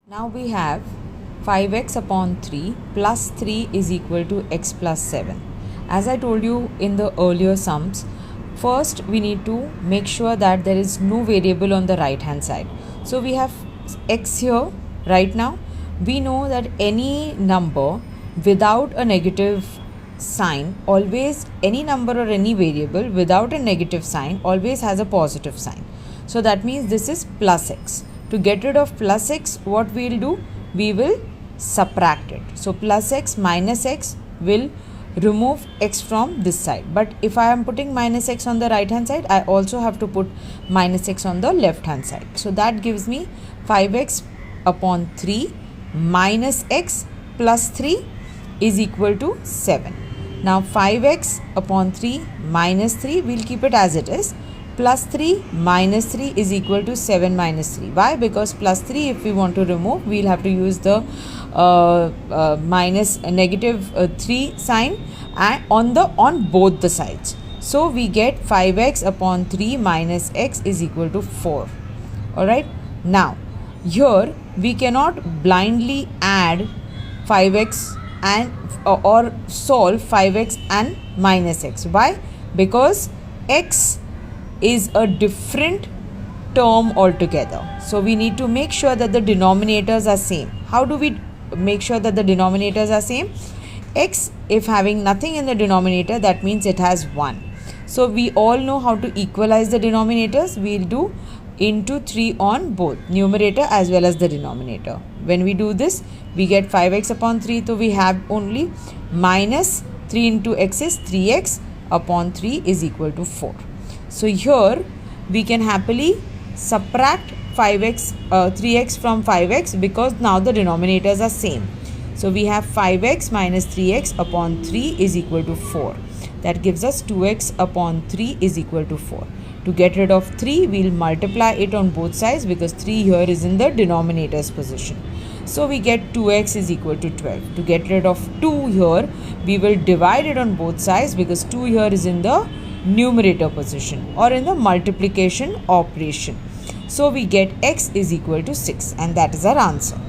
Now we have 5x upon 3 plus 3 is equal to x plus 7. As I told you in the earlier sums, first we need to make sure that there is no variable on the right hand side. So we have x here right now. We know that any number without a negative sign, always any number or any variable without a negative sign always has a positive sign. So that means this is plus x. To get rid of plus x, what we will do? We will subtract it. So plus x minus x will remove x from this side. But if I am putting minus x on the right hand side, I also have to put minus x on the left hand side. So that gives me 5x upon 3 minus x plus 3 is equal to 7. Now 5x upon 3 minus 3, we will keep it as it is. Plus 3 minus 3 is equal to 7 minus 3. Why? Because plus 3, if we want to remove, we will have to use the negative 3 sign and on both the sides. So we get 5x upon 3 minus x is equal to 4. Alright. Now here we cannot blindly add 5x and or solve 5x and minus x. Why? Because x is a different term altogether. So we need to make sure that the denominators are same. How do we make sure that the denominators are same? X, if having nothing in the denominator, that means it has 1. So we all know how to equalize the denominators. We will do into 3 on both numerator as well as the denominator. When we do this, we get 5x upon 3. So we have only minus 3 into x is 3x upon 3 is equal to 4. So here we can happily subtract 3x from 5x because now the denominators are same. So we have 5x minus 3x upon 3 is equal to 4. That gives us 2x upon 3 is equal to 4. To get rid of 3, we will multiply it on both sides because 3 here is in the denominator's position. So we get 2x is equal to 12. To get rid of 2 here, we will divide it on both sides because 2 here is in the numerator position or in the multiplication operation. So we get x is equal to 6 and that is our answer.